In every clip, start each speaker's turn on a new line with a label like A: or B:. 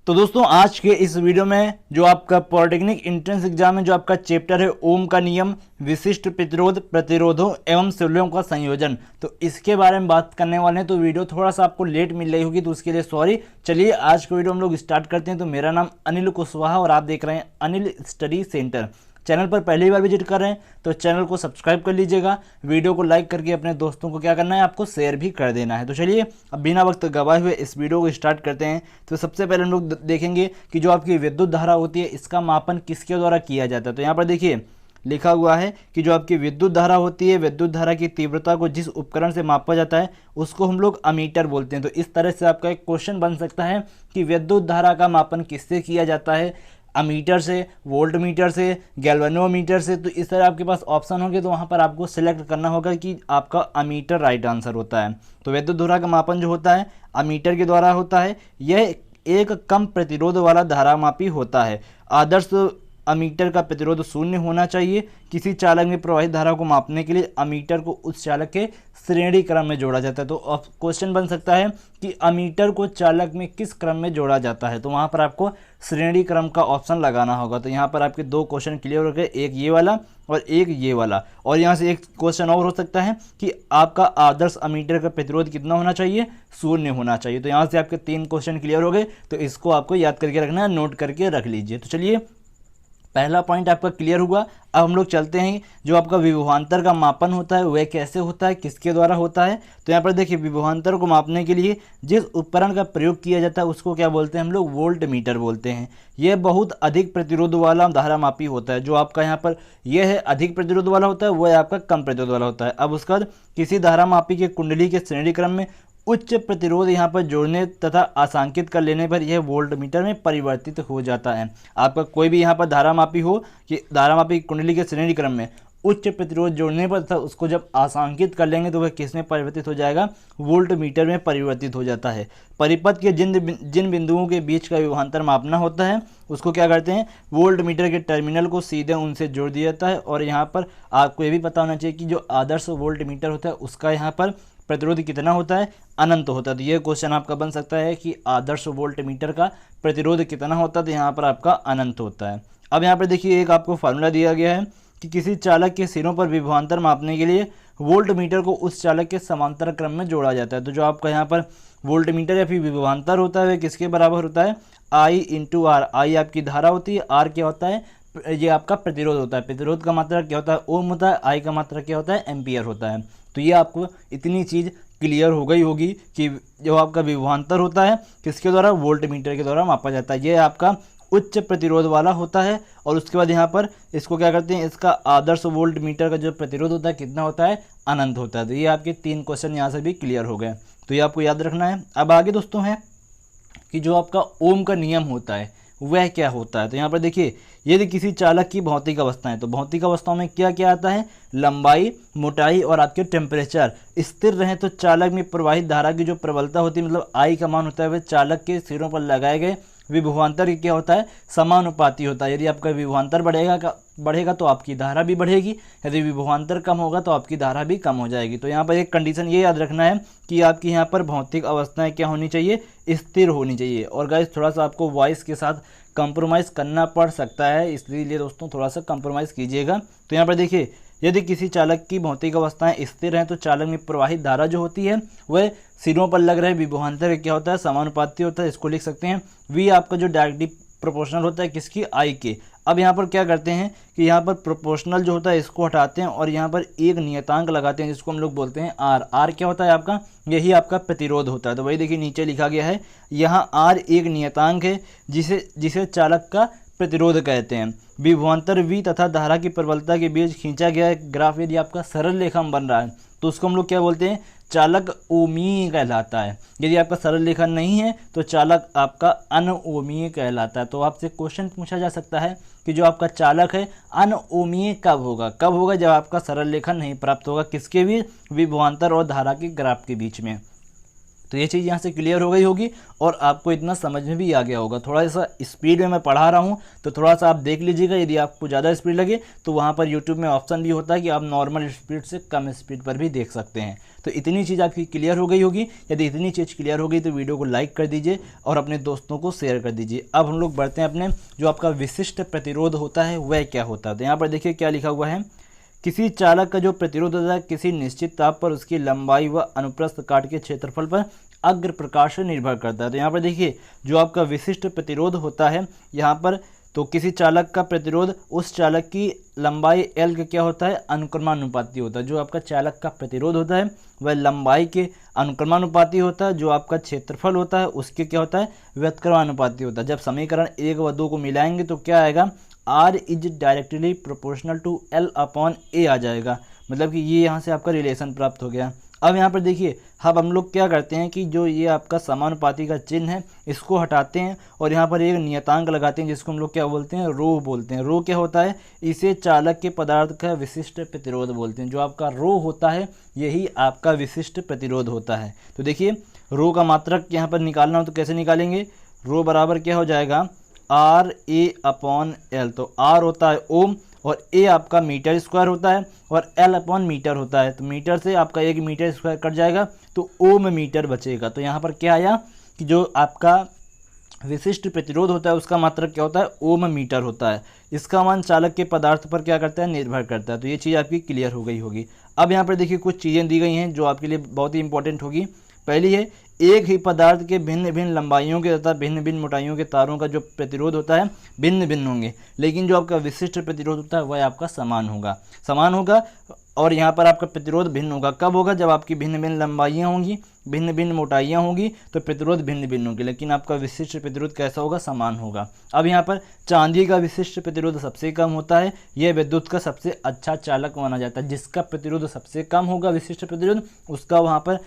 A: तो दोस्तों आज के इस वीडियो में जो आपका पॉलिटेक्निक एंट्रेंस एग्जाम है, जो आपका चैप्टर है ओम का नियम, विशिष्ट प्रतिरोध, प्रतिरोधों एवं सिरों का संयोजन, तो इसके बारे में बात करने वाले हैं। तो वीडियो थोड़ा सा आपको लेट मिल रही होगी तो उसके लिए सॉरी। चलिए आज का वीडियो हम लोग स्टार्ट करते हैं। तो मेरा नाम अनिल कुशवाहा और आप देख रहे हैं अनिल स्टडी सेंटर। चैनल पर पहली बार विजिट कर रहे हैं तो चैनल को सब्सक्राइब कर लीजिएगा, वीडियो को लाइक करके अपने दोस्तों को क्या करना है, आपको शेयर भी कर देना है। तो चलिए अब बिना वक्त गवाए हुए इस वीडियो को स्टार्ट करते हैं। तो सबसे पहले हम लोग देखेंगे कि जो आपकी विद्युत धारा होती है इसका मापन किसके द्वारा किया जाता है। तो यहाँ पर देखिए लिखा हुआ है कि जो आपकी विद्युत धारा होती है, विद्युत धारा की तीव्रता को जिस उपकरण से मापा जाता है उसको हम लोग अमीटर बोलते हैं। तो इस तरह से आपका एक क्वेश्चन बन सकता है कि विद्युत धारा का मापन किससे किया जाता है, अमीटर से, वोल्ट मीटर से, गैल्वेनोमीटर से। तो इस तरह आपके पास ऑप्शन होंगे तो वहाँ पर आपको सिलेक्ट करना होगा कि आपका अमीटर राइट आंसर होता है। तो विद्युत धारा का मापन जो होता है अमीटर के द्वारा होता है। यह एक कम प्रतिरोध वाला धारामापी होता है। आदर्श अमीटर का प्रतिरोध 0 होना चाहिए। किसी चालक में प्रवाहित धारा को मापने के लिए अमीटर को उस चालक के श्रेणी क्रम में जोड़ा जाता है। तो क्वेश्चन बन सकता है कि अमीटर को चालक में किस क्रम में जोड़ा जाता है, तो वहाँ पर आपको श्रेणी क्रम का ऑप्शन लगाना होगा। तो यहाँ पर आपके दो क्वेश्चन क्लियर हो गए, एक ये वाला और एक ये वाला। और यहाँ से एक क्वेश्चन और हो सकता है कि आपका आदर्श अमीटर का प्रतिरोध कितना होना चाहिए, 0 होना चाहिए। तो यहाँ से आपके 3 क्वेश्चन क्लियर हो गए। तो इसको आपको याद करके रखना है, नोट करके रख लीजिए। तो चलिए पहला पॉइंट आपका क्लियर हुआ। अब हम लोग चलते हैं जो आपका विभवांतर का मापन होता है वह कैसे होता है, किसके द्वारा होता है। तो यहाँ पर देखिए विभवांतर को मापने के लिए जिस उपकरण का प्रयोग किया जाता है उसको क्या बोलते हैं हम लोग, वोल्ट मीटर बोलते हैं। यह बहुत अधिक प्रतिरोध वाला धारामापी होता है। जो आपका यहाँ पर यह है अधिक प्रतिरोध वाला होता है, वह आपका कम प्रतिरोध वाला होता है। अब उसका किसी धारामापी के कुंडली के श्रेणी क्रम में उच्च प्रतिरोध यहाँ पर जोड़ने तथा आसांकित कर लेने पर यह वोल्ट मीटर में परिवर्तित हो जाता है। आपका कोई भी यहाँ पर धारामापी हो कि धारामापी कुंडली के श्रेणी क्रम में उच्च प्रतिरोध जोड़ने पर तथा उसको जब आसांकित कर लेंगे तो वह किस में परिवर्तित हो जाएगा, वोल्ट मीटर में परिवर्तित हो जाता है। परिपथ के जिन बिंदुओं के बीच का विभवांतर मापना होता है उसको क्या करते हैं, वोल्ट मीटर के टर्मिनल को सीधे उनसे जोड़ दिया जाता है। और यहाँ पर आपको ये भी पता होना चाहिए कि जो आदर्श वोल्ट मीटर होता है उसका यहाँ पर प्रतिरोध कितना होता है, अनंत होता है। तो ये क्वेश्चन आपका बन सकता है कि आदर्श वोल्ट मीटर का प्रतिरोध कितना होता है, तो यहाँ पर आपका अनंत होता है। अब यहाँ पर देखिए एक आपको फार्मूला दिया गया है कि किसी चालक के सिरों पर विभवांतर मापने के लिए वोल्ट मीटर को उस चालक के समांतर क्रम में जोड़ा जाता है। तो जो आपका यहाँ पर वोल्ट मीटर या फिर विभवांतर होता है वह किसके बराबर होता है, I इंटू आर। आई आपकी धारा होती है, आर क्या होता है, ये आपका प्रतिरोध होता है। प्रतिरोध का मात्रा क्या होता है, ओम होता है। आई का मात्रा क्या होता है, एम्पियर होता है। तो ये आपको इतनी चीज़ क्लियर हो गई होगी कि जो आपका विभवांतर होता है किसके द्वारा, वोल्ट मीटर के द्वारा मापा जाता है। ये आपका उच्च प्रतिरोध वाला होता है। और उसके बाद यहाँ पर इसको क्या करते हैं, इसका आदर्श वोल्ट मीटर का जो प्रतिरोध होता है कितना होता है, अनंत होता है। तो ये आपके 3 क्वेश्चन यहाँ से भी क्लियर हो गए। तो ये आपको याद रखना है। अब आगे दोस्तों है कि जो आपका ओम का नियम होता है वह क्या होता है। तो यहाँ पर देखिए यदि किसी चालक की भौतिक अवस्था है तो भौतिक अवस्थाओं में क्या क्या आता है, लंबाई, मोटाई और आपके टेम्परेचर स्थिर रहे तो चालक में प्रवाहित धारा की जो प्रबलता होती है, मतलब आई का मान होता है, वह चालक के सिरों पर लगाए गए विभवांतर क्या होता है, समानुपाती होता है। यदि आपका विभवांतर बढ़ेगा तो आपकी धारा भी बढ़ेगी, यदि विभवांतर कम होगा तो आपकी धारा भी कम हो जाएगी। तो यहाँ पर एक कंडीशन ये याद रखना है कि आपकी यहाँ पर भौतिक अवस्थाएं क्या होनी चाहिए, स्थिर होनी चाहिए। और गाइस थोड़ा सा आपको वॉइस के साथ कंप्रोमाइज़ करना पड़ सकता है, इसलिए दोस्तों थोड़ा सा कंप्रोमाइज़ कीजिएगा। तो यहाँ पर देखिए यदि किसी चालक की भौतिक अवस्थाएं स्थिर हैं तो चालक में प्रवाहित धारा जो होती है वह सिरों पर लग रहे विभवांतर क्या होता है, समानुपाती होता है। इसको लिख सकते हैं V आपका जो डायरेक्टली प्रोपोर्शनल होता है किसकी, I के। अब यहाँ पर क्या करते हैं कि यहाँ पर प्रोपोर्शनल जो होता है इसको हटाते हैं और यहाँ पर एक नियतांक लगाते हैं जिसको हम लोग बोलते हैं R। R क्या होता है आपका, यही आपका प्रतिरोध होता है। तो वही देखिए नीचे लिखा गया है, यहाँ R एक नियतांक है जिसे चालक का प्रतिरोध कहते हैं। विभवांतर V तथा धारा की प्रबलता के बीच खींचा गया ग्राफ यदि आपका सरल रेखा में बन रहा है तो उसको हम लोग क्या बोलते हैं, चालक ओमीय कहलाता है। यदि आपका सरल रेखा नहीं है तो चालक आपका अनओमीय कहलाता है। तो आपसे क्वेश्चन पूछा जा सकता है कि जो आपका चालक है अनओमीय कब होगा, जब आपका सरल रेखा नहीं प्राप्त होगा, किसके भी, विभवांतर और धारा के ग्राफ के बीच में। तो ये चीज़ यहाँ से क्लियर हो गई होगी और आपको इतना समझ में भी आ गया होगा। थोड़ा सा स्पीड में मैं पढ़ा रहा हूँ तो थोड़ा सा आप देख लीजिएगा। यदि आपको ज़्यादा स्पीड लगे तो वहाँ पर यूट्यूब में ऑप्शन भी होता है कि आप नॉर्मल स्पीड से कम स्पीड पर भी देख सकते हैं। तो इतनी चीज़ आपकी क्लियर हो गई होगी। यदि इतनी चीज़ क्लियर हो गई तो वीडियो को लाइक कर दीजिए और अपने दोस्तों को शेयर कर दीजिए। अब हम लोग बढ़ते हैं अपने जो आपका विशिष्ट प्रतिरोध होता है वह क्या होता है। तो यहाँ पर देखिए क्या लिखा हुआ है, किसी चालक का जो प्रतिरोध होता है किसी निश्चित ताप पर उसकी लंबाई व अनुप्रस्थ काट के क्षेत्रफल पर अग्र प्रकाश से निर्भर करता है। तो यहाँ पर देखिए जो आपका विशिष्ट प्रतिरोध होता है यहाँ पर, तो किसी चालक का प्रतिरोध उस चालक की लंबाई एल का क्या होता है, अनुक्रमानुपाती होता है। जो आपका चालक का प्रतिरोध होता है वह लंबाई के अनुक्रमानुपाती होता है। जो आपका क्षेत्रफल होता है उसके क्या होता है, व्युत्क्रमानुपाती होता है। जब समीकरण 1 व 2 को मिलाएंगे तो क्या आएगा, R is directly proportional to L upon A आ जाएगा। मतलब कि ये यहाँ से आपका रिलेशन प्राप्त हो गया। अब यहाँ पर देखिए अब हम लोग क्या करते हैं कि जो ये आपका समानुपाती का चिन्ह है इसको हटाते हैं और यहाँ पर एक नियतांक लगाते हैं जिसको हम लोग क्या बोलते हैं, रो बोलते हैं। रो क्या होता है, इसे चालक के पदार्थ का विशिष्ट प्रतिरोध बोलते हैं। जो आपका रो होता है यही आपका विशिष्ट प्रतिरोध होता है। तो देखिए रो का मात्रक यहाँ पर निकालना हो तो कैसे निकालेंगे, रो बराबर क्या हो जाएगा, आर ए अपॉन एल। तो आर होता है ओम और ए आपका मीटर स्क्वायर होता है और एल अपॉन मीटर होता है। तो मीटर से आपका 1 मीटर स्क्वायर कट जाएगा तो ओम मीटर बचेगा। तो यहाँ पर क्या आया कि जो आपका विशिष्ट प्रतिरोध होता है उसका मात्रक क्या होता है, ओम मीटर होता है। इसका मान चालक के पदार्थ पर क्या करता है, निर्भर करता है। तो ये चीज़ आपकी क्लियर हो गई होगी। अब यहाँ पर देखिए कुछ चीज़ें दी गई हैं जो आपके लिए बहुत ही इंपॉर्टेंट होगी। पहली है, एक ही पदार्थ के भिन्न भिन्न लंबाइयों के तथा भिन्न भिन्न मोटाइयों के तारों का जो प्रतिरोध होता है भिन्न भिन्न होंगे, लेकिन जो आपका विशिष्ट प्रतिरोध होता है वह आपका समान होगा। और यहाँ पर आपका प्रतिरोध भिन्न होगा। कब होगा, जब आपकी भिन्न भिन्न लंबाइयाँ होंगी, भिन्न भिन्न मोटाइयाँ होंगी तो प्रतिरोध भिन्न भिन्न होंगे, लेकिन आपका विशिष्ट प्रतिरोध कैसा होगा, समान होगा। अब यहाँ पर चांदी का विशिष्ट प्रतिरोध सबसे कम होता है। यह विद्युत का सबसे अच्छा चालक माना जाता है। जिसका प्रतिरोध सबसे कम होगा विशिष्ट प्रतिरोध, उसका वहाँ पर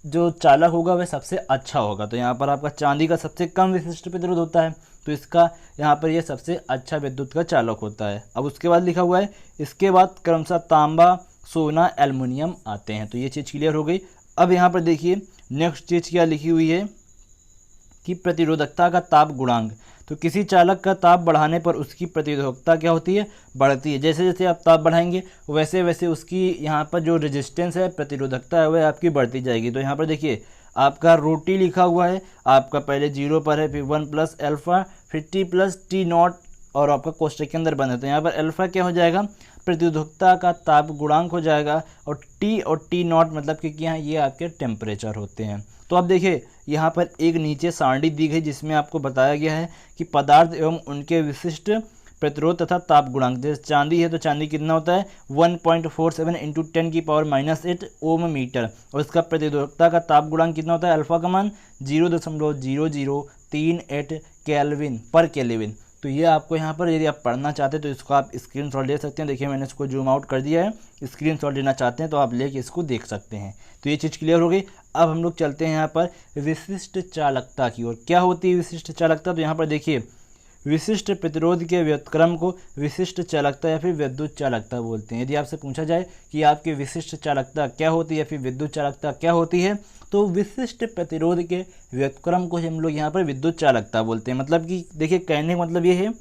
A: जो चालक होगा वह सबसे अच्छा होगा। तो यहाँ पर आपका चांदी का सबसे कम विशिष्ट प्रतिरोध होता है, तो इसका यहाँ पर यह सबसे अच्छा विद्युत का चालक होता है। अब उसके बाद लिखा हुआ है, इसके बाद क्रमशः तांबा, सोना, एल्युमिनियम आते हैं। तो ये चीज़ क्लियर हो गई। अब यहाँ पर देखिए नेक्स्ट चीज़ क्या लिखी हुई है कि प्रतिरोधकता का ताप गुणांक। तो किसी चालक का ताप बढ़ाने पर उसकी प्रतिरोधकता क्या होती है, बढ़ती है। जैसे जैसे आप ताप बढ़ाएंगे वैसे वैसे उसकी यहाँ पर जो रेजिस्टेंस है, प्रतिरोधकता है, वह आपकी बढ़ती जाएगी। तो यहाँ पर देखिए आपका रोटी लिखा हुआ है, आपका पहले 0 पर है, फिर 1 प्लस अल्फ़ा, फिर T प्लस T नॉट और आपका कोष्टक के अंदर बंद है। तो यहाँ पर अल्फ़ा क्या हो जाएगा, प्रतिरोधकता का ताप गुणांक हो जाएगा और T नॉट मतलब कि यहाँ ये आपके टेम्परेचर होते हैं। तो अब देखिए यहाँ पर एक नीचे सारणी दी गई जिसमें आपको बताया गया है कि पदार्थ एवं उनके विशिष्ट प्रतिरोध तथा ताप गुणांक। जैसे चांदी है तो चांदी कितना होता है, 1.47 इंटू 10⁻⁸ ओम मीटर, और इसका प्रतिरोधकता का ताप गुणांक कितना होता है, अल्फा का मान 0.0038 केल्विन पर केल्विन। तो ये आपको यहाँ पर यदि आप पढ़ना चाहते हैं तो इसको आप स्क्रीनशॉट ले सकते हैं। देखिए मैंने इसको जूम आउट कर दिया है, स्क्रीनशॉट लेना चाहते हैं तो आप लेके इसको देख सकते हैं। तो ये चीज़ क्लियर हो गई। अब हम लोग चलते हैं यहाँ पर विशिष्ट चालकता की ओर। क्या होती है विशिष्ट चालकता, तो यहाँ पर देखिए विशिष्ट प्रतिरोध के व्युत्क्रम को विशिष्ट चालकता या फिर विद्युत चालकता बोलते हैं। यदि आपसे पूछा जाए कि आपकी विशिष्ट चालकता क्या होती है या फिर विद्युत चालकता क्या होती है, तो विशिष्ट प्रतिरोध के व्युत्क्रम को हम लोग यहाँ पर विद्युत चालकता बोलते हैं। मतलब कि देखिए कहने का मतलब ये है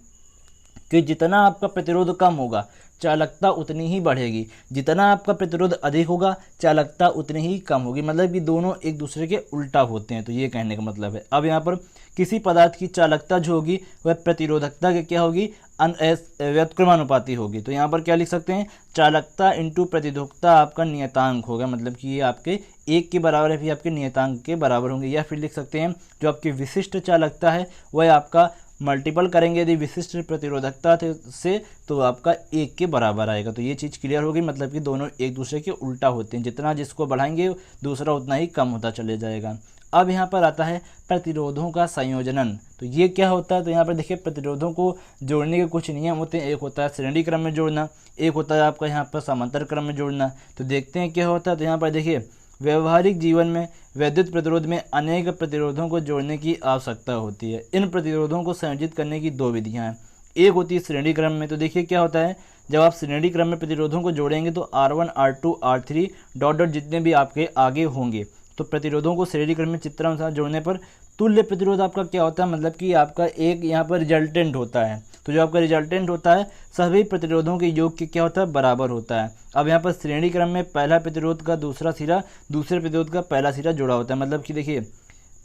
A: कि जितना आपका प्रतिरोध कम होगा चालकता उतनी ही बढ़ेगी, जितना आपका प्रतिरोध अधिक होगा चालकता उतनी ही कम होगी। मतलब कि दोनों एक दूसरे के उल्टा होते हैं। तो ये कहने का मतलब है। अब यहाँ पर किसी पदार्थ की चालकता जो होगी वह प्रतिरोधकता के क्या होगी, व्युत्क्रमानुपाती होगी। तो यहाँ पर क्या लिख सकते हैं, चालकता इंटू प्रतिरोधकता आपका नियतांक होगा। मतलब कि ये आपके 1 के बराबर है, फिर आपके नियतांक के बराबर होंगे। या फिर लिख सकते हैं जो आपकी विशिष्ट चालकता है वह आपका मल्टीपल करेंगे यदि विशिष्ट प्रतिरोधकता से तो आपका 1 के बराबर आएगा। तो ये चीज़ क्लियर हो गई। मतलब कि दोनों एक दूसरे के उल्टा होते हैं, जितना जिसको बढ़ाएंगे दूसरा उतना ही कम होता चले जाएगा। अब यहाँ पर आता है प्रतिरोधों का संयोजन। तो ये क्या होता है, तो यहाँ पर देखिए प्रतिरोधों को जोड़ने के कुछ नियम होते हैं। एक होता है श्रेणी क्रम में जोड़ना, एक होता है आपका यहाँ पर समांतर क्रम में जोड़ना। तो देखते हैं क्या होता है। तो यहाँ पर देखिए व्यवहारिक जीवन में वैद्युत प्रतिरोध में अनेक प्रतिरोधों को जोड़ने की आवश्यकता होती है। इन प्रतिरोधों को संयोजित करने की 2 विधियां हैं। एक होती है श्रेणी क्रम में। तो देखिए क्या होता है, जब आप श्रेणी क्रम में प्रतिरोधों को जोड़ेंगे तो R1 R2 R3 डॉट जितने भी आपके आगे होंगे, तो प्रतिरोधों को श्रेणी क्रम में चित्रानुसार जोड़ने पर तुल्य प्रतिरोध आपका क्या होता है, मतलब कि आपका एक यहाँ पर रिजल्टेंट होता है। तो जो आपका रिजल्टेंट होता है सभी प्रतिरोधों के योग के क्या होता है, बराबर होता है। अब यहाँ पर श्रेणी क्रम में पहला प्रतिरोध का दूसरा सिरा दूसरे प्रतिरोध का पहला सिरा जुड़ा होता है, मतलब कि देखिए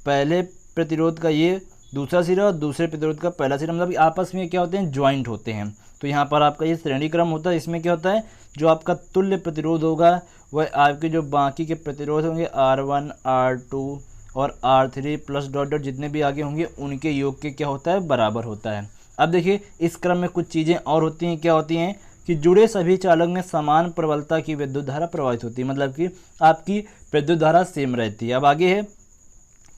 A: पहले प्रतिरोध का ये दूसरा सिरा और दूसरे प्रतिरोध का पहला सिरा, मतलब कि आपस में क्या होते हैं, ज्वाइंट होते हैं। तो यहाँ पर आपका ये श्रेणी क्रम होता है। इसमें क्या होता है, जो आपका तुल्य प्रतिरोध होगा वह आपके जो बाकी के प्रतिरोध होंगे R1 R2 और R3 प्लस डॉट डॉट जितने भी आगे होंगे उनके योग के क्या होता है, बराबर होता है। अब देखिए इस क्रम में कुछ चीज़ें और होती हैं, क्या होती हैं कि जुड़े सभी चालक में समान प्रबलता की विद्युत धारा प्रवाहित होती है, मतलब कि आपकी विद्युत धारा सेम रहती है। अब आगे है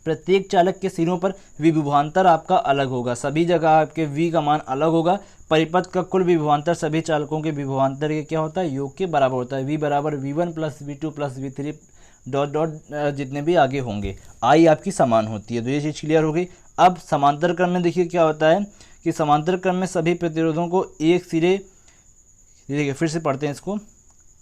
A: प्रत्येक चालक के सिरों पर विभवांतर आपका अलग होगा, सभी जगह आपके V का मान अलग होगा। परिपथ का कुल विभवांतर सभी चालकों के विभवांतर के क्या होता है, योग के बराबर होता है। V बराबर V1 plus V2 plus V3 dot dot जितने भी आगे होंगे, I आपकी समान होती है। तो ये चीज़ क्लियर हो गई। अब समांतर क्रम में देखिए क्या होता है कि समांतर क्रम में सभी प्रतिरोधों को एक सिरे, देखिए फिर से पढ़ते हैं इसको,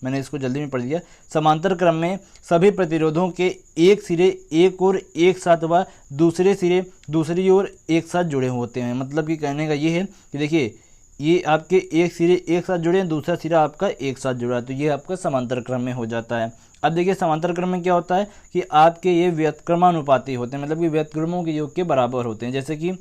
A: मैंने इसको जल्दी में पढ़ दिया। समांतर क्रम में सभी प्रतिरोधों के एक सिरे एक और एक साथ व दूसरे सिरे दूसरी ओर एक साथ जुड़े होते हैं। मतलब कि कहने का ये है कि देखिए ये आपके एक सिरे एक साथ जुड़े हैं, दूसरा सिरा आपका एक साथ जुड़ा है, तो ये आपका समांतर क्रम में हो जाता है। अब देखिए समांतर क्रम में क्या होता है कि आपके ये व्युत्क्रमानुपाती होते हैं, मतलब कि व्युत्क्रमों के योग के बराबर होते हैं। जैसे कि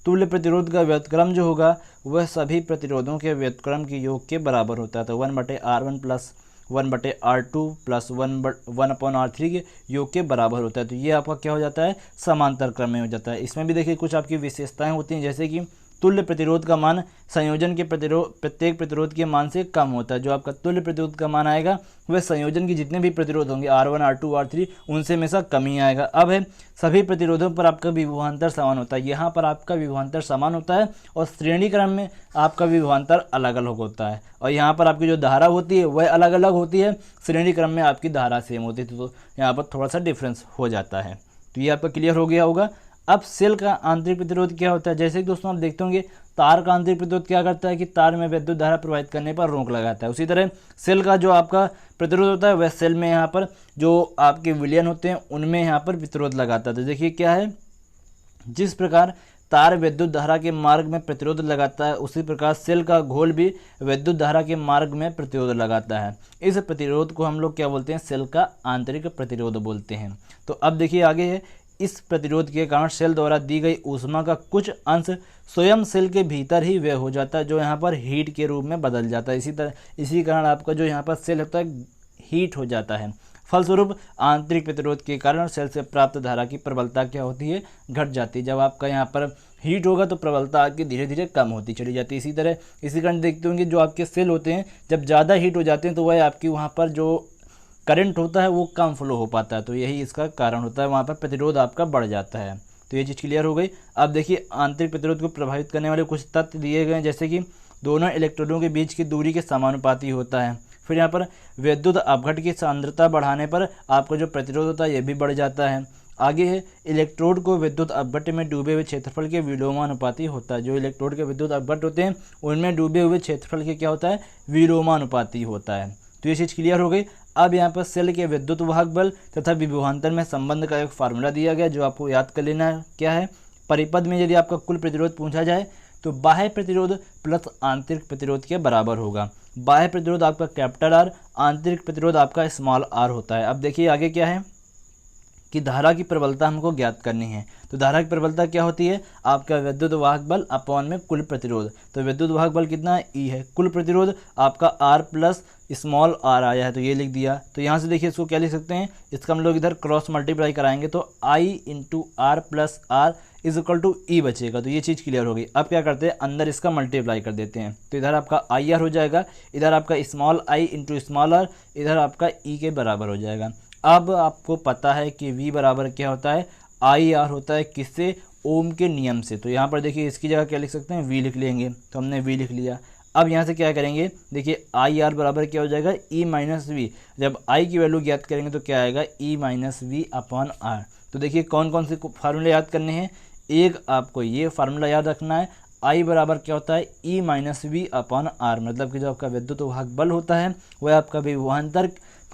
A: तुल्य प्रतिरोध का व्युत्क्रम जो होगा वह सभी प्रतिरोधों के व्युत्क्रम के योग के बराबर होता है। तो 1/R1 plus 1/R2 plus 1/R3 के योग के बराबर होता है। तो ये आपका क्या हो जाता है, समांतर क्रम में हो जाता है। इसमें भी देखिए कुछ आपकी विशेषताएं होती हैं, जैसे कि तुल्य प्रतिरोध का मान संयोजन के प्रत्येक प्रतिरोध के मान से कम होता है। जो आपका तुल्य प्रतिरोध का मान आएगा वह संयोजन के जितने भी प्रतिरोध होंगे R1 R2 R3 उनसे हमेशा कम ही आएगा। अब है सभी प्रतिरोधों पर आपका विभवांतर समान होता है। यहाँ पर आपका विभवांतर समान होता है और श्रेणी क्रम में आपका विभवांतर अलग अलग होता है। और यहाँ पर आपकी जो धारा होती है वह अलग अलग होती है, श्रेणी क्रम में आपकी धारा सेम होती है। तो यहाँ पर थोड़ा सा डिफरेंस हो जाता है। तो ये आपका क्लियर हो गया होगा। अब सेल का आंतरिक प्रतिरोध क्या होता है, जैसे कि दोस्तों आप देखते होंगे तार का आंतरिक प्रतिरोध क्या करता है कि तार में विद्युत धारा प्रवाहित करने पर रोक लगाता है। उसी तरह सेल का जो आपका प्रतिरोध होता है वह सेल में यहाँ पर जो आपके विलयन होते हैं उनमें यहाँ पर प्रतिरोध लगाता है। तो देखिए क्या है, जिस प्रकार तार विद्युत धारा के मार्ग में प्रतिरोध लगाता है उसी प्रकार सेल का घोल भी विद्युत धारा के मार्ग में प्रतिरोध लगाता है। इस प्रतिरोध को हम लोग क्या बोलते हैं, सेल का आंतरिक प्रतिरोध बोलते हैं। तो अब देखिए आगे है, इस प्रतिरोध के कारण सेल द्वारा दी गई ऊष्मा का कुछ अंश स्वयं सेल के भीतर ही व्यय हो जाता है, जो यहाँ पर हीट के रूप में बदल जाता है। इसी कारण आपका जो यहाँ पर सेल होता है हीट हो जाता है। फलस्वरूप आंतरिक प्रतिरोध के कारण सेल से प्राप्त धारा की प्रबलता क्या होती है, घट जाती है। जब आपका यहाँ पर हीट होगा तो प्रबलता आपकी धीरे धीरे कम होती चली जाती है। इसी तरह इसी कारण देखते होंगे जो आपके सेल होते हैं जब ज़्यादा हीट हो जाते हैं तो वह आपकी वहाँ पर जो करंट होता है वो कम फ्लो हो पाता है। तो यही इसका कारण होता है, वहाँ पर प्रतिरोध आपका बढ़ जाता है। तो ये चीज़ क्लियर हो गई। अब देखिए आंतरिक प्रतिरोध को प्रभावित करने वाले कुछ तथ्य दिए गए हैं, जैसे कि दोनों इलेक्ट्रोडों के बीच की दूरी के समानुपाती होता है। फिर यहाँ पर विद्युत अपघट की सांद्रता बढ़ाने पर आपका जो प्रतिरोध होता है ये भी बढ़ जाता है। आगे है, इलेक्ट्रोड को विद्युत अपघट में डूबे हुए क्षेत्रफल के विलोमानुपाती होता है। जो इलेक्ट्रोड के विद्युत अपघट होते हैं उनमें डूबे हुए क्षेत्रफल के क्या होता है, विलोमानुपाती होता है। तो ये चीज़ क्लियर हो गई। अब यहाँ पर सेल के विद्युत वाहक बल तथा विभवांतर में संबंध का एक फार्मूला दिया गया जो आपको याद कर लेना है। क्या है, परिपथ में यदि आपका कुल प्रतिरोध पूछा जाए तो बाह्य प्रतिरोध प्लस आंतरिक प्रतिरोध के बराबर होगा। बाह्य प्रतिरोध आपका कैपिटल R, आंतरिक प्रतिरोध आपका स्मॉल r होता है। अब देखिए आगे क्या है कि धारा की प्रबलता हमको ज्ञात करनी है। तो धारा की प्रबलता क्या होती है, आपका विद्युत वाहक बल अपॉन में कुल प्रतिरोध। तो विद्युत वाहक बल कितना है, E है। कुल प्रतिरोध आपका R प्लस स्मॉल r आया है तो ये लिख दिया। तो यहाँ से देखिए इसको क्या लिख सकते हैं, इसका हम लोग इधर क्रॉस मल्टीप्लाई कराएंगे तो I into R plus R is equal to E बचेगा। तो ये चीज़ क्लियर हो गई। अब क्या करते हैं, अंदर इसका मल्टीप्लाई कर देते हैं। तो इधर आपका IR हो जाएगा, इधर आपका small I into small r, इधर आपका E के बराबर हो जाएगा। अब आपको पता है कि V बराबर क्या होता है, IR होता है किससे, ओम के नियम से। तो यहाँ पर देखिए इसकी जगह क्या लिख सकते हैं, V लिख लेंगे। तो हमने V लिख लिया। अब यहाँ से क्या करेंगे, देखिए IR बराबर क्या हो जाएगा, E माइनस वी। जब I की वैल्यू ज्ञात करेंगे तो क्या आएगा, E minus V upon R। तो देखिए कौन कौन से फार्मूले याद करने हैं, एक आपको ये फार्मूला याद रखना है, I बराबर क्या होता है, E minus V upon R। मतलब कि जो आपका विद्युत वाहक बल होता है वह आपका विभवांतर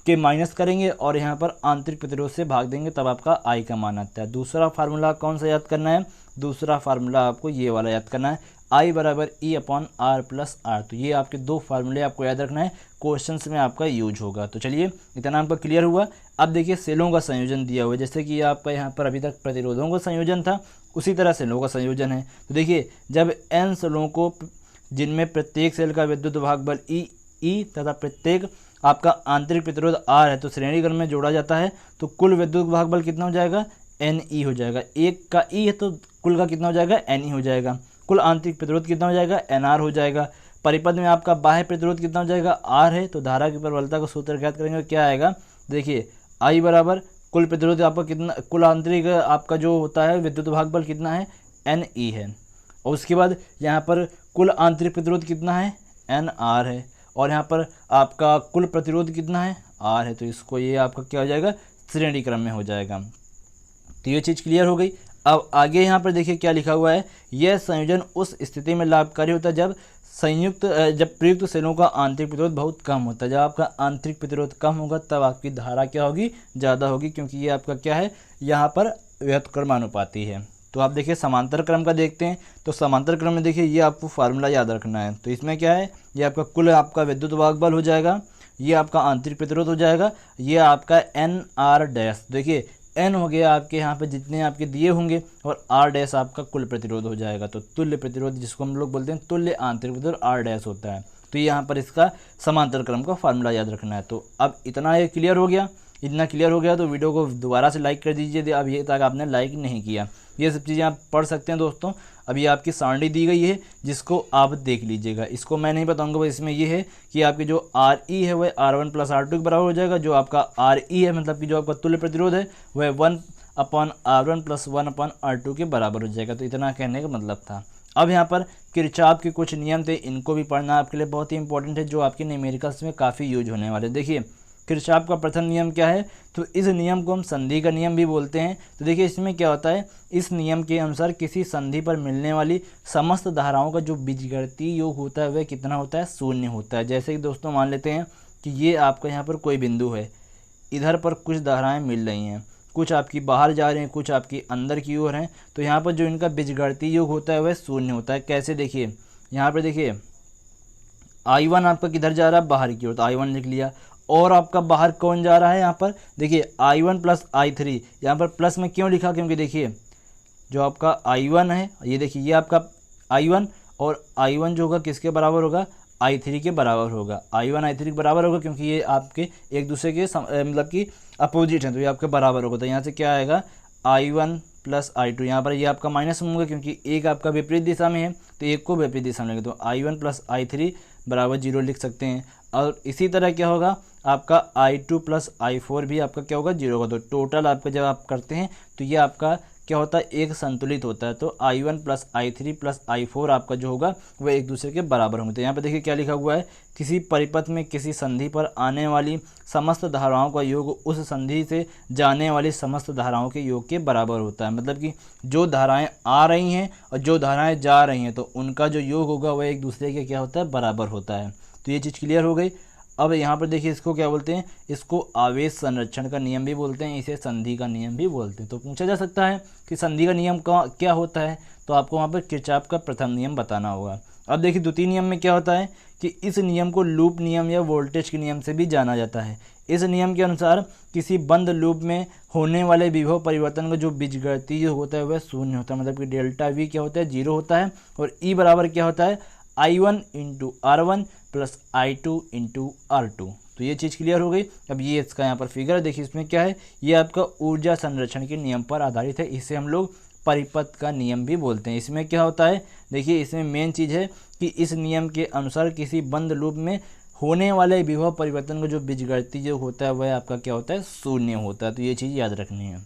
A: के माइनस करेंगे और यहाँ पर आंतरिक प्रतिरोध से भाग देंगे, तब आपका I का मान आता है। दूसरा फार्मूला कौन सा याद करना है, दूसरा फार्मूला आपको ये वाला याद करना है, I बराबर E upon R plus R. तो ये आपके दो फार्मूले आपको याद रखना है, क्वेश्चंस में आपका यूज होगा। तो चलिए इतना आपका क्लियर हुआ। अब देखिए सेलों का संयोजन दिया हुआ है, जैसे कि आपका यहाँ पर अभी तक प्रतिरोधों का संयोजन था, उसी तरह सेलों का संयोजन है। तो देखिए जब n सेलों को, जिनमें प्रत्येक सेल का विद्युत भागबल ई तथा प्रत्येक आपका आंतरिक प्रतिरोध R है, तो श्रेणी क्रम में जोड़ा जाता है, तो कुल विद्युत भागबल कितना हो जाएगा, NE हो जाएगा। एक का E है तो कुल का कितना हो जाएगा, NE हो जाएगा। कुल आंतरिक प्रतिरोध कितना हो जाएगा, NR हो जाएगा। परिपथ में आपका बाह्य प्रतिरोध कितना हो जाएगा, R है, तो धारा की प्रबलता का सूत्र ज्ञात करेंगे, क्या आएगा, देखिए I बराबर कुल प्रतिरोध आपका कितना, कुल आंतरिक आपका जो होता है विद्युत भागबल कितना है, NE है। और उसके बाद यहाँ पर कुल आंतरिक प्रतिरोध कितना है, NR है, और यहाँ पर आपका कुल प्रतिरोध कितना है, R है। तो इसको ये आपका क्या हो जाएगा, श्रेणी क्रम में हो जाएगा। तो ये चीज़ क्लियर हो गई। अब आगे यहाँ पर देखिए क्या लिखा हुआ है, यह संयोजन उस स्थिति में लाभकारी होता है जब प्रयुक्त सेलों का आंतरिक प्रतिरोध बहुत कम होता है। जब आपका आंतरिक प्रतिरोध कम होगा तब आपकी धारा क्या होगी, ज़्यादा होगी, क्योंकि ये आपका क्या है, यहाँ पर व्युत्क्रमानुपाती है। तो आप देखिए समांतर क्रम का देखते हैं, तो समांतर क्रम में देखिए ये आपको फार्मूला याद रखना है। तो इसमें क्या है, ये आपका कुल आपका विद्युत भागबल हो जाएगा, ये आपका आंतरिक प्रतिरोध हो जाएगा, ये आपका NR डैश, देखिए N हो गया आपके यहाँ पे जितने आपके दिए होंगे, और R डैश आपका कुल प्रतिरोध हो जाएगा। तो तुल्य प्रतिरोध जिसको हम लोग बोलते हैं तुल्य आंतरिक प्रतिरोध R डैश होता है। तो यहाँ पर इसका समांतर क्रम का फार्मूला याद रखना है। तो अब इतना ये क्लियर हो गया। इतना क्लियर हो गया तो वीडियो को दोबारा से लाइक कर दीजिए, अब ये तक आपने लाइक नहीं किया। ये सब चीज़ें आप पढ़ सकते हैं दोस्तों। अभी आपकी सारणी दी गई है जिसको आप देख लीजिएगा, इसको मैं नहीं बताऊंगा, बस इसमें ये है कि आपकी जो RE है वह R1 प्लस R2 के बराबर हो जाएगा। जो आपका RE है मतलब कि जो आपका तुल्य प्रतिरोध है वह 1/R1 प्लस 1/R2 के बराबर हो जाएगा। तो इतना कहने का मतलब था। अब यहाँ पर किरचॉफ के कुछ नियम थे, इनको भी पढ़ना आपके लिए बहुत ही इंपॉर्टेंट है, जो आपके न्यूमेरिकल्स में काफ़ी यूज होने वाले। देखिए किरचॉफ का प्रथम नियम क्या है, तो इस नियम को हम संधि का नियम भी बोलते हैं। तो देखिए इसमें क्या होता है, इस नियम के अनुसार किसी संधि पर मिलने वाली समस्त धाराओं का जो बीजगणितीय योग होता है वह कितना होता है, शून्य होता है। जैसे कि दोस्तों मान लेते हैं कि ये आपका यहाँ पर कोई बिंदु है, इधर पर कुछ धाराएँ मिल रही हैं, कुछ आपकी बाहर जा रही हैं, कुछ आपकी अंदर की ओर हैं, तो यहाँ पर जो इनका बीजगणितीय योग होता है वह शून्य होता है। कैसे, देखिए यहाँ पर देखिए I1 आपका किधर जा रहा है, बाहर की ओर, तो I1 लिख लिया। और आपका बाहर कौन जा रहा है, यहाँ पर देखिए I1 प्लस I3, यहाँ पर प्लस में क्यों लिखा, क्योंकि देखिए जो आपका I1 है, ये देखिए ये आपका I1, और I1 जो होगा किसके बराबर होगा, I3 के बराबर होगा। I1 I3 के बराबर होगा क्योंकि ये आपके एक दूसरे के मतलब कि अपोजिट हैं, तो ये आपके बराबर होगा। तो यहाँ से क्या आएगा, I1 प्लस I2, यहाँ पर ये आपका माइनस में होगा क्योंकि एक आपका विपरीत दिशा में है, तो एक को विपरीत दिशा में लेंगे, तो I1 प्लस I3 बराबर 0 लिख सकते हैं। और इसी तरह क्या होगा, आपका I2 प्लस I4 भी आपका क्या होगा, 0 होगा। तो टोटल आपका जब आप करते हैं तो ये आपका क्या होता है, एक संतुलित होता है। तो I1 plus I3 plus I4 आपका जो होगा वह एक दूसरे के बराबर होंगे। तो यहाँ पर देखिए क्या लिखा हुआ है, किसी परिपथ में किसी संधि पर आने वाली समस्त धाराओं का योग उस संधि से जाने वाली समस्त धाराओं के योग के बराबर होता है। मतलब कि जो धाराएं आ रही हैं और जो धाराएं जा रही हैं, तो उनका जो योग होगा वह एक दूसरे के क्या होता है, बराबर होता है। तो ये चीज़ क्लियर हो गई। अब यहाँ पर देखिए इसको क्या बोलते हैं, इसको आवेश संरक्षण का नियम भी बोलते हैं, इसे संधि का नियम भी बोलते हैं। तो पूछा जा सकता है कि संधि का नियम का क्या होता है, तो आपको वहाँ पर किरचॉफ का प्रथम नियम बताना होगा। अब देखिए द्वितीय नियम में क्या होता है कि इस नियम को लूप नियम या वोल्टेज के नियम से भी जाना जाता है। इस नियम के अनुसार किसी बंद लूप में होने वाले विभव परिवर्तन का जो बीजगणितीय होता है वह शून्य होता है। मतलब कि डेल्टा V क्या होता है, 0 होता है, और E बराबर क्या होता है, I1 into R1 plus I2 into R2। तो ये चीज़ क्लियर हो गई। अब ये इसका यहाँ पर फिगर देखिए, इसमें क्या है, ये आपका ऊर्जा संरक्षण के नियम पर आधारित है, इसे हम लोग परिपथ का नियम भी बोलते हैं। इसमें क्या होता है, देखिए इसमें मेन चीज़ है कि इस नियम के अनुसार किसी बंद लूप में होने वाले विभव परिवर्तन का जो बीजगणितीय जो होता है वह आपका क्या होता है, शून्य होता है। तो ये चीज़ याद रखनी है।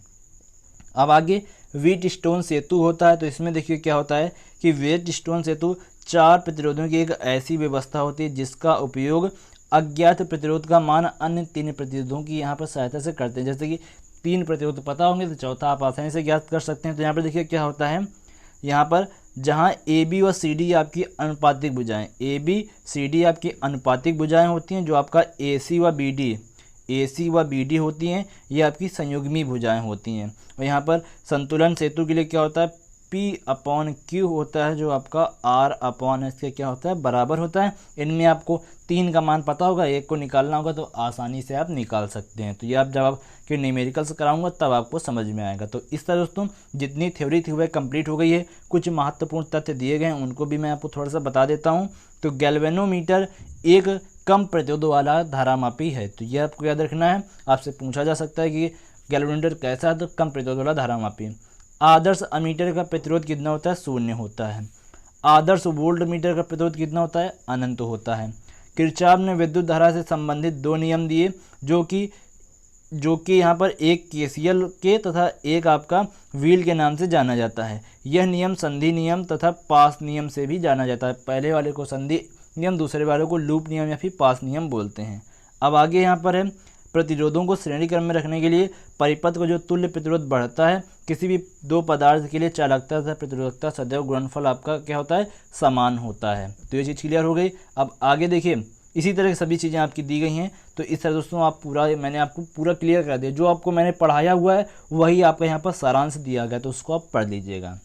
A: अब आगे व्हीटस्टोन सेतु होता है। तो इसमें देखिए क्या होता है कि व्हीटस्टोन सेतु 4 प्रतिरोधों की एक ऐसी व्यवस्था होती है जिसका उपयोग अज्ञात प्रतिरोध का मान अन्य 3 प्रतिरोधों की यहाँ पर सहायता से करते हैं। जैसे कि 3 प्रतिरोध पता होंगे तो चौथा आप आसानी से ज्ञात कर सकते हैं। तो यहाँ पर देखिए क्या होता है, यहाँ पर जहाँ AB और CD आपकी अनुपातिक भुजाएं, AB CD आपकी अनुपातिक भुजाएं होती हैं, जो आपका AC व BD होती हैं, ये आपकी संयुग्मी भुजाएं होती हैं। और यहाँ पर संतुलन सेतु के लिए क्या होता है, P/Q होता है जो आपका R/S के क्या होता है, बराबर होता है। इनमें आपको 3 का मान पता होगा, 1 को निकालना होगा तो आसानी से आप निकाल सकते हैं। तो ये आप जब आपके न्यूमेरिकल्स कराऊंगा तब आपको समझ में आएगा। तो इस तरह दोस्तों जितनी थ्योरी थी वह कंप्लीट हो गई है। कुछ महत्वपूर्ण तथ्य दिए गए हैं उनको भी मैं आपको थोड़ा सा बता देता हूँ। तो गैल्वेनोमीटर एक कम प्रतिरोध वाला धारामापी है। तो ये आपको याद रखना है, आपसे पूछा जा सकता है कि गैल्वेनोमीटर कैसा है, तो कम प्रतिरोध वाला धारामापी। आदर्श अमीटर का प्रतिरोध कितना होता है, 0 होता है। आदर्श वोल्ट मीटर का प्रतिरोध कितना होता है, अनंत होता है। किरचॉफ ने विद्युत धारा से संबंधित 2 नियम दिए जो कि यहाँ पर एक केसीएल के तथा एक आपका व्हील के नाम से जाना जाता है। यह नियम संधि नियम तथा पास नियम से भी जाना जाता है। पहले वाले को संधि नियम, दूसरे वाले को लूप नियम या फिर पास नियम बोलते हैं। अब आगे यहाँ पर है प्रतिरोधों को श्रेणी क्रम में रखने के लिए परिपथ को जो तुल्य प्रतिरोध बढ़ता है, किसी भी 2 पदार्थ के लिए चालकता तथा प्रतिरोधकता सदैव गुणनफल आपका क्या होता है, समान होता है। तो ये चीज़ क्लियर हो गई। अब आगे देखिए, इसी तरह की सभी चीज़ें आपकी दी गई हैं। तो इस तरह दोस्तों आप मैंने आपको पूरा क्लियर कर दिया। जो आपको मैंने पढ़ाया हुआ है वही आपका यहाँ पर सारांश दिया गया, तो उसको आप पढ़ लीजिएगा।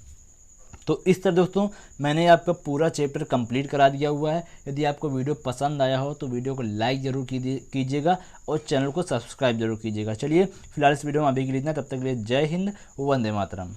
A: तो इस तरह दोस्तों मैंने आपका पूरा चैप्टर कंप्लीट करा दिया हुआ है। यदि आपको वीडियो पसंद आया हो तो वीडियो को लाइक ज़रूर कीजिएगा और चैनल को सब्सक्राइब जरूर कीजिएगा। चलिए फिलहाल इस वीडियो में अभी के लिए इतना, तब तक के लिए जय हिंद, वंदे मातरम।